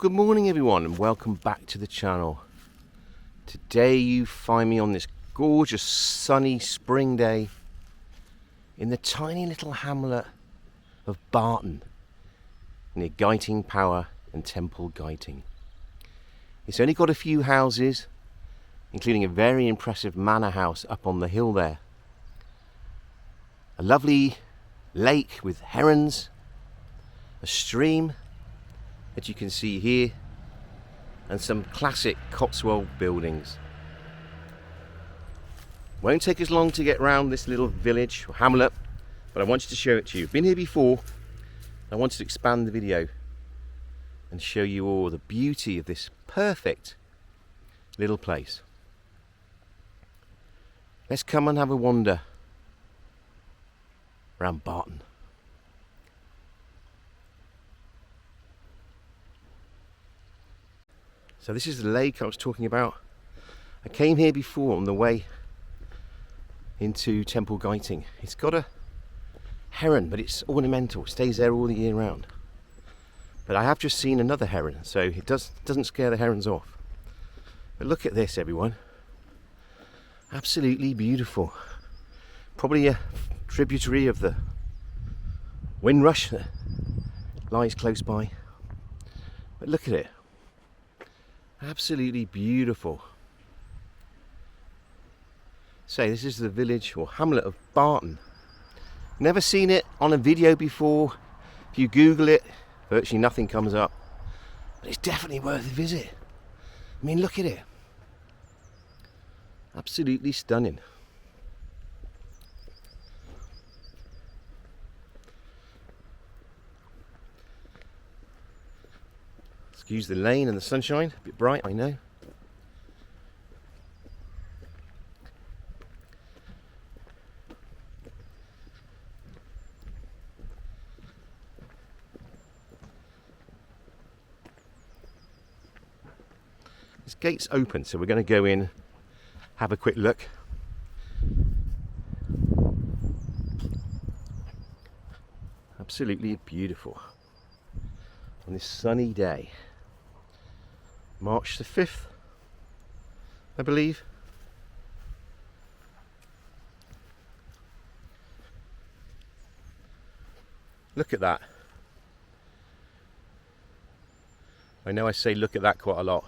Good morning everyone and welcome back to the channel. Today you find me on this gorgeous sunny spring day in the tiny little hamlet of Barton near Guiting Power and Temple Guiting. It's only got a few houses, including a very impressive manor house up on the hill there. A lovely lake with herons, a stream that you can see here, and some classic Cotswold buildings. Won't take us long to get round this little village or hamlet, but I wanted to show it to you. Been here before. I wanted to expand the video and show you all the beauty of this perfect little place. Let's come and have a wander around Barton. So this is the lake I was talking about. I came here before on the way into Temple Guiting. It's got a heron, but it's ornamental. It stays there all the year round. But I have just seen another heron, so it doesn't scare the herons off. But look at this, everyone. Absolutely beautiful. Probably a tributary of the Windrush that lies close by. But look at it. Absolutely beautiful. So this is the village or hamlet of Barton. Never seen it on a video before. If you Google it, virtually nothing comes up. But it's definitely worth a visit. I mean, look at it. Absolutely stunning. Excuse the lane and the sunshine, a bit bright, I know. This gate's open, so we're going to go in, have a quick look. Absolutely beautiful on this sunny day. March the 5th, I believe. Look at that. I know I say look at that quite a lot,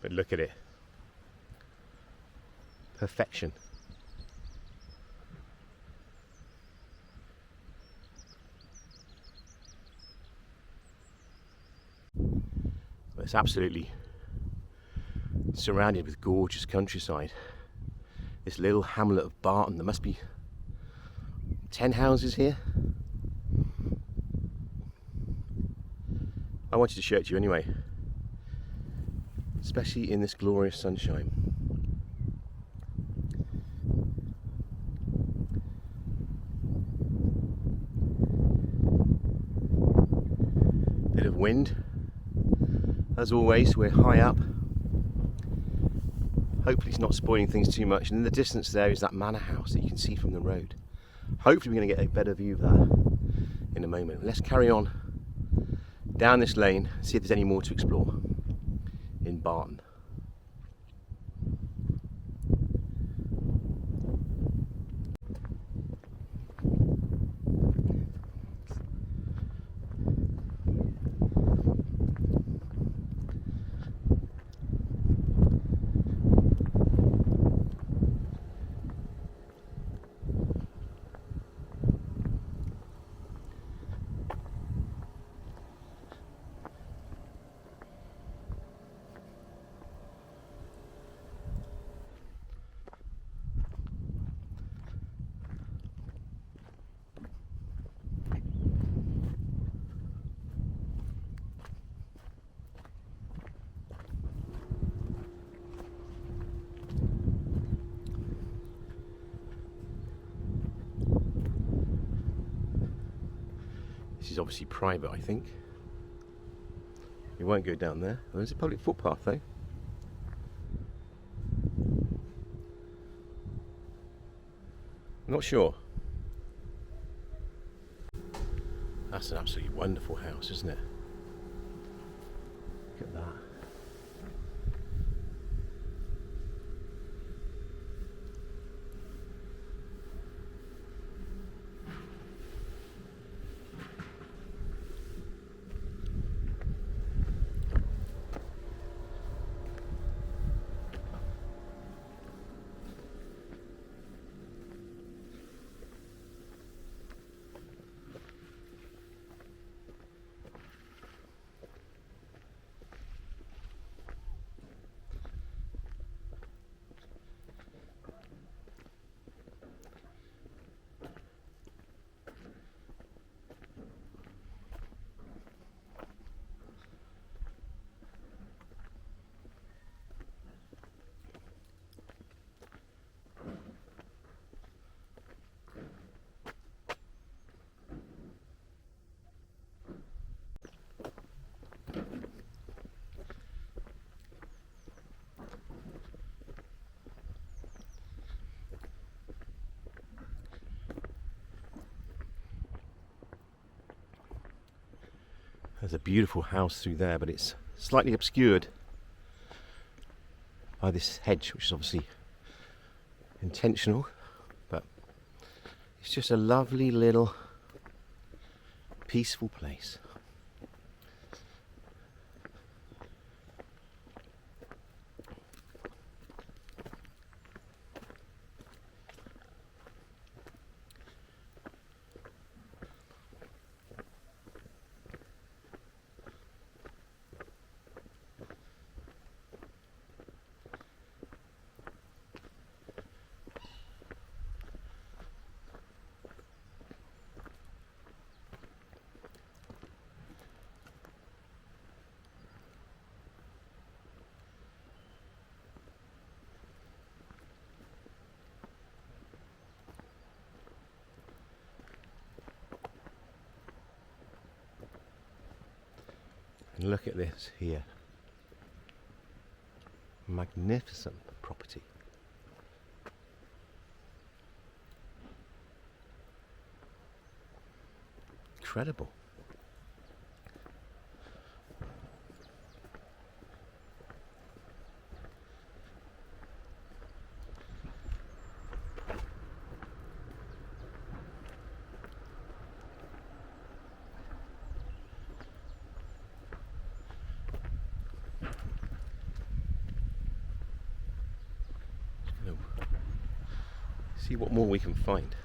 but look at it. Perfection. It's absolutely surrounded with gorgeous countryside. This little hamlet of Barton, there must be 10 houses here. I wanted to show it to you anyway, especially in this glorious sunshine. Bit of wind. As always, we're high up. Hopefully it's not spoiling things too much. And in the distance there is that manor house that you can see from the road. Hopefully we're going to get a better view of that in a moment. Let's carry on down this lane, see if there's any more to explore in Barton. This is obviously private, I think. You won't go down there. There's a public footpath though. I'm not sure. That's an absolutely wonderful house, isn't it? Look at that. There's a beautiful house through there, but it's slightly obscured by this hedge, which is obviously intentional, but it's just a lovely little peaceful place. And look at this here. Magnificent property. Incredible. See what more we can find.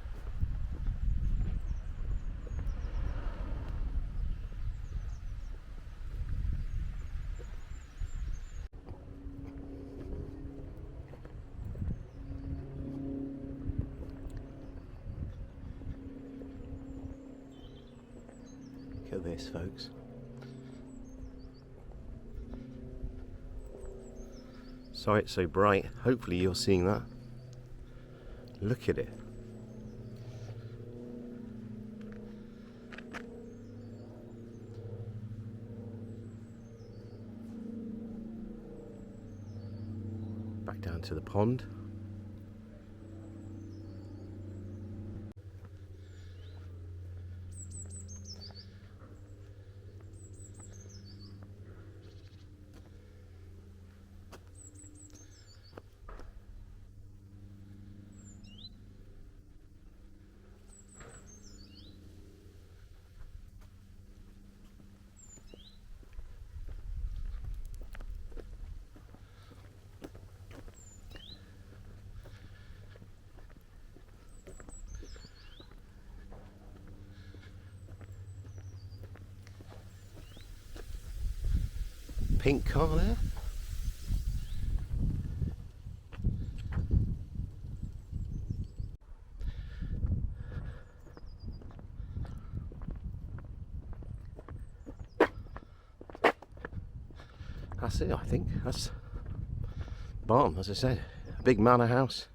Look at this, folks. Sorry it's so bright. Hopefully you're seeing that. Look at it. Back down to the pond. Pink car there. That's it, I think. That's Barton, as I said. A big manor house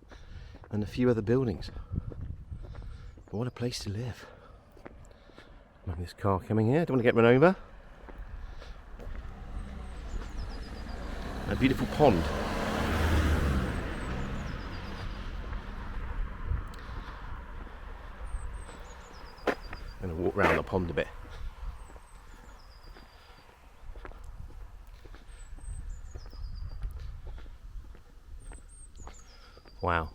and a few other buildings. What a place to live. Look at this car coming here. Don't want to get run over. A beautiful pond. I'm going to walk around the pond a bit. Wow.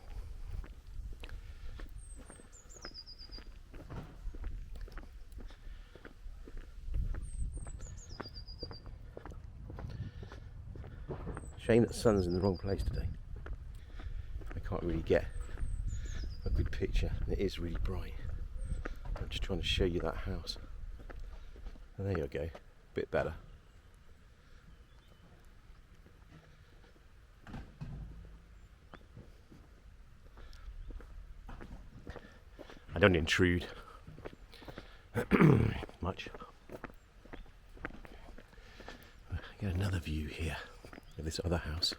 Shame that the sun's in the wrong place today. I can't really get a good picture, and it is really bright. I'm just trying to show you that house. And there you go, a bit better. I don't intrude much. Get another view here of this other house.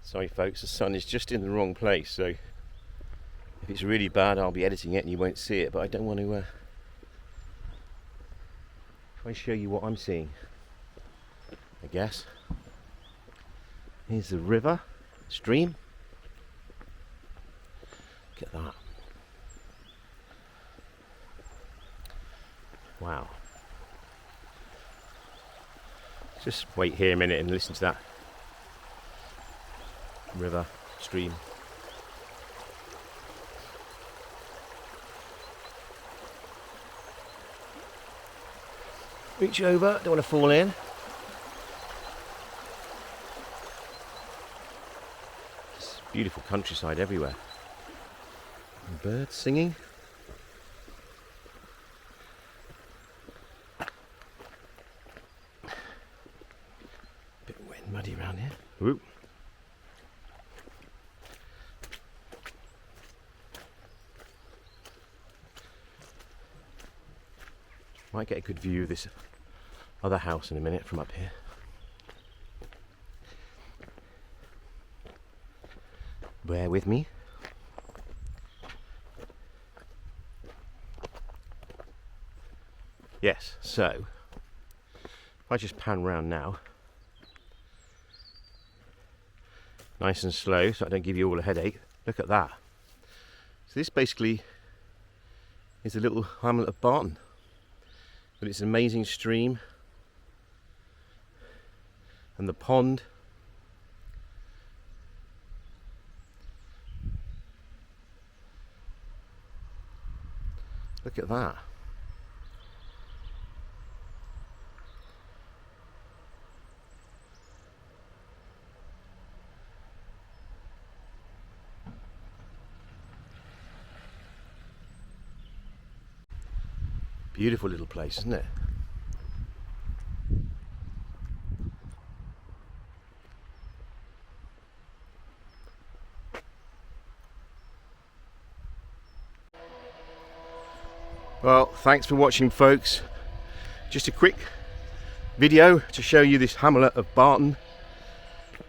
Sorry folks, the sun is just in the wrong place, so if it's really bad I'll be editing it and you won't see it, but I don't want to try and show you what I'm seeing, I guess. Here's the river, stream. Look at that. Wow. Just wait here a minute and listen to that. River, stream. Reach over, don't want to fall in. It's beautiful countryside everywhere. And birds singing. Bit wet and muddy around here. Whoop. Might get a good view of this other house in a minute from up here. Bear with me. Yes, so if I just pan round now, nice and slow so I don't give you all a headache. Look at that. So this basically is a little hamlet of Barton. But it's an amazing stream and the pond. Look at that. Beautiful little place, isn't it? Well, thanks for watching folks. Just a quick video to show you this hamlet of Barton.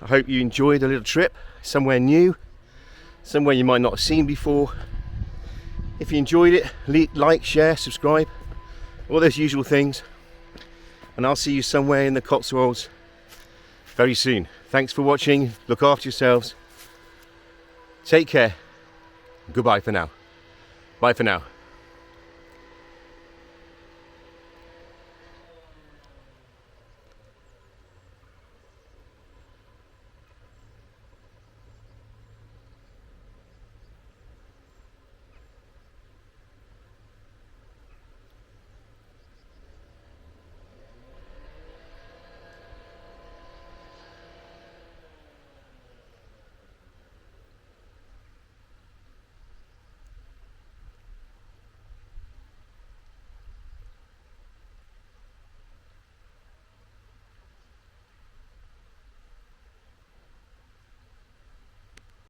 I hope you enjoyed a little trip, somewhere new, somewhere you might not have seen before. If you enjoyed it, like, share, subscribe, all those usual things, and I'll see you somewhere in the Cotswolds very soon. Thanks for watching, look after yourselves, take care, goodbye for now, bye for now.